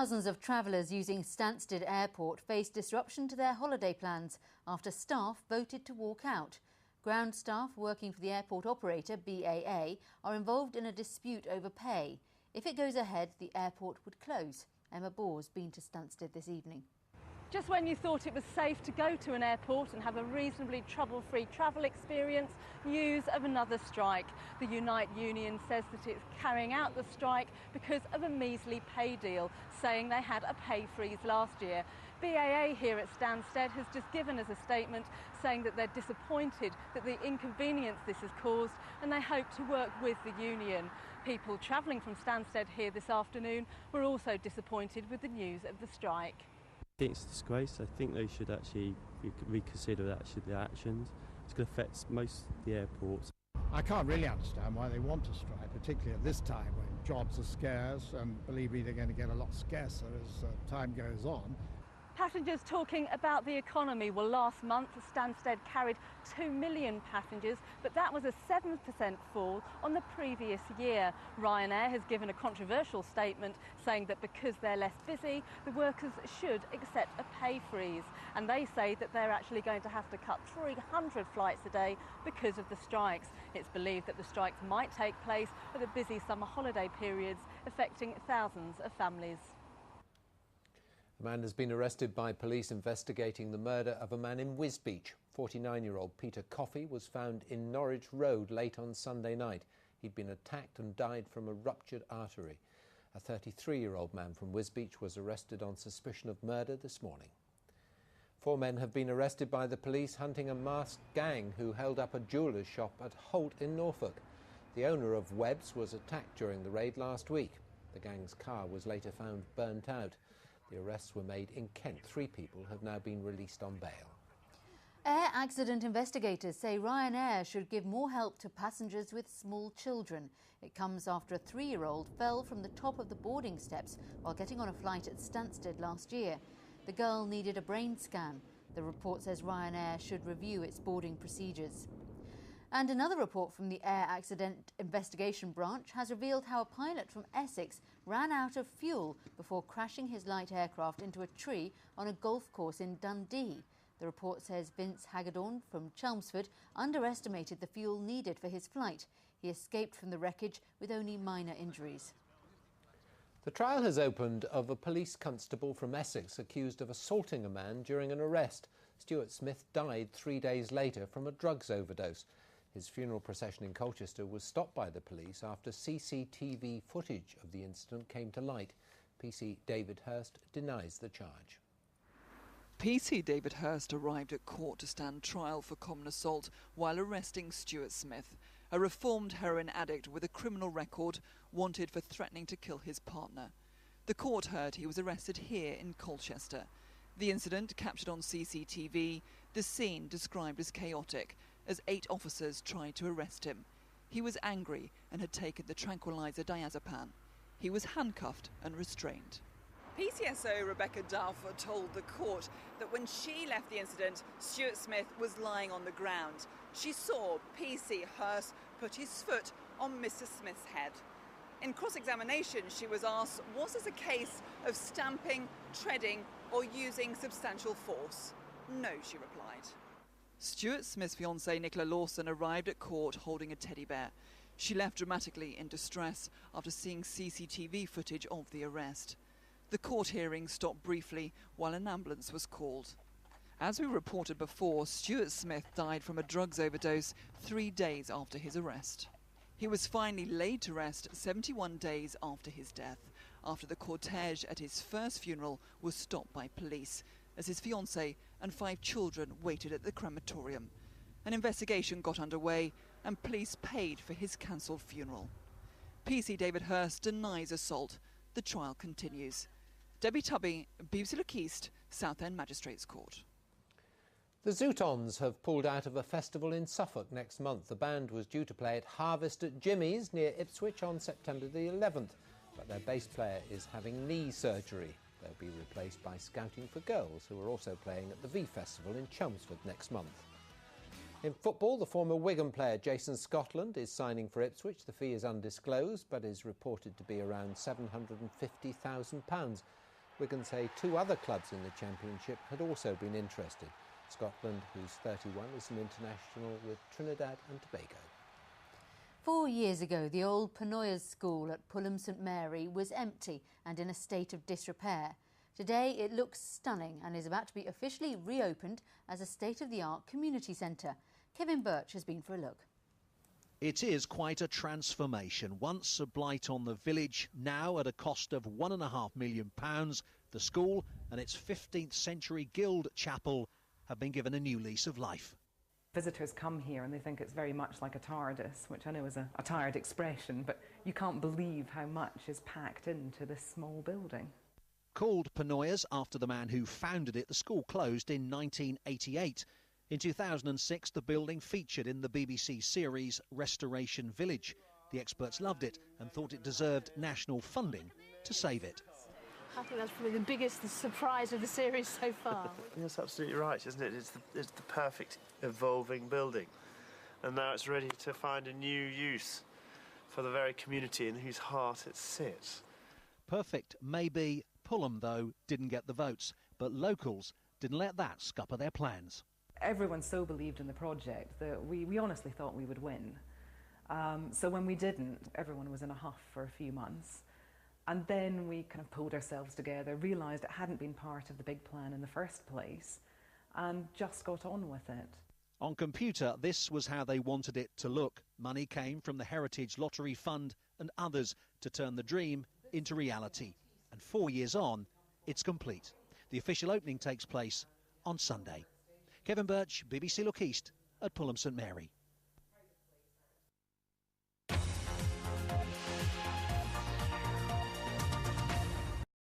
Thousands of travellers using Stansted Airport face disruption to their holiday plans after staff voted to walk out. Ground staff working for the airport operator, BAA, are involved in a dispute over pay. If it goes ahead, the airport would close. Emma Bour's been to Stansted this evening. Just when you thought it was safe to go to an airport and have a reasonably trouble-free travel experience, news of another strike. The Unite union says that it's carrying out the strike because of a measly pay deal, saying they had a pay freeze last year. BAA here at Stansted has just given us a statement saying that they're disappointed that the inconvenience this has caused, and they hope to work with the union. People travelling from Stansted here this afternoon were also disappointed with the news of the strike. I think it's a disgrace. I think they should actually reconsider their actions. It's going to affect most of the airports. I can't really understand why they want to strike, particularly at this time when jobs are scarce, and believe me, they're going to get a lot scarcer as time goes on. Passengers talking about the economy. Well, last month Stansted carried 2 million passengers, but that was a 7% fall on the previous year. Ryanair has given a controversial statement saying that because they're less busy, the workers should accept a pay freeze. And they say that they're actually going to have to cut 300 flights a day because of the strikes. It's believed that the strikes might take place at the busy summer holiday periods, affecting thousands of families. A man has been arrested by police investigating the murder of a man in Wisbeach. 49-year-old Peter Coffey was found in Norwich Road late on Sunday night. He'd been attacked and died from a ruptured artery. A 33-year-old man from Wisbeach was arrested on suspicion of murder this morning. 4 men have been arrested by the police hunting a masked gang who held up a jeweller's shop at Holt in Norfolk. The owner of Webb's was attacked during the raid last week. The gang's car was later found burnt out. The arrests were made in Kent. 3 people have now been released on bail. Air accident investigators say Ryanair should give more help to passengers with small children. It comes after a 3-year-old fell from the top of the boarding steps while getting on a flight at Stansted last year. The girl needed a brain scan. The report says Ryanair should review its boarding procedures. And another report from the Air Accident Investigation Branch has revealed how a pilot from Essex ran out of fuel before crashing his light aircraft into a tree on a golf course in Dundee. The report says Vince Hagedorn from Chelmsford underestimated the fuel needed for his flight. He escaped from the wreckage with only minor injuries. The trial has opened of a police constable from Essex accused of assaulting a man during an arrest. Stuart Smith died 3 days later from a drugs overdose. His funeral procession in Colchester was stopped by the police after CCTV footage of the incident came to light. PC David Hurst denies the charge. PC David Hurst arrived at court to stand trial for common assault while arresting Stuart Smith, a reformed heroin addict with a criminal record, wanted for threatening to kill his partner. The court heard he was arrested here in Colchester. The incident captured on CCTV, the scene described as chaotic, as 8 officers tried to arrest him. He was angry and had taken the tranquilizer diazepam. He was handcuffed and restrained. PCSO Rebecca Dalford told the court that when she left the incident, Stuart Smith was lying on the ground. She saw PC Hurst put his foot on Mr. Smith's head. In cross-examination, she was asked, was this a case of stamping, treading or using substantial force? No, she replied. Stuart Smith's fiancée Nicola Lawson arrived at court holding a teddy bear. She left dramatically in distress after seeing CCTV footage of the arrest. The court hearing stopped briefly while an ambulance was called. As we reported before, Stuart Smith died from a drugs overdose 3 days after his arrest. He was finally laid to rest 71 days after his death, after the cortege at his first funeral was stopped by police, as his fiancée and 5 children waited at the crematorium. An investigation got underway and police paid for his cancelled funeral. PC David Hurst denies assault. The trial continues. Debbie Tubby, BBC Look East, Southend Magistrates Court. The Zootons have pulled out of a festival in Suffolk next month. The band was due to play at Harvest at Jimmy's near Ipswich on September the 11th, but their bass player is having knee surgery. They'll be replaced by Scouting for Girls, who are also playing at the V Festival in Chelmsford next month. In football, the former Wigan player Jason Scotland is signing for Ipswich. The fee is undisclosed, but is reported to be around £750,000. Wigan say 2 other clubs in the Championship had also been interested. Scotland, who's 31, is an international with Trinidad and Tobago. 4 years ago, the old Panoyers School at Pulham St Mary was empty and in a state of disrepair. Today it looks stunning and is about to be officially reopened as a state-of-the-art community centre. Kevin Birch has been for a look. It is quite a transformation. Once a blight on the village, now at a cost of £1.5 million, the school and its 15th century guild chapel have been given a new lease of life. Visitors come here and they think it's very much like a TARDIS, which I know is a tired expression, but you can't believe how much is packed into this small building. Called Panoyers after the man who founded it, the school closed in 1988. In 2006, the building featured in the BBC series Restoration Village. The experts loved it and thought it deserved national funding to save it. I think that's probably the biggest surprise of the series so far. That's absolutely right, isn't it? It's the perfect evolving building. And now it's ready to find a new use for the very community in whose heart it sits. Perfect, maybe. Pulham, though, didn't get the votes. But locals didn't let that scupper their plans. Everyone so believed in the project that we honestly thought we would win. So when we didn't, everyone was in a huff for a few months. And then we kind of pulled ourselves together, realised it hadn't been part of the big plan in the first place, and just got on with it. On computer, this was how they wanted it to look. Money came from the Heritage Lottery Fund and others to turn the dream into reality. And 4 years on, it's complete. The official opening takes place on Sunday. Kevin Birch, BBC Look East at Pulham St Mary.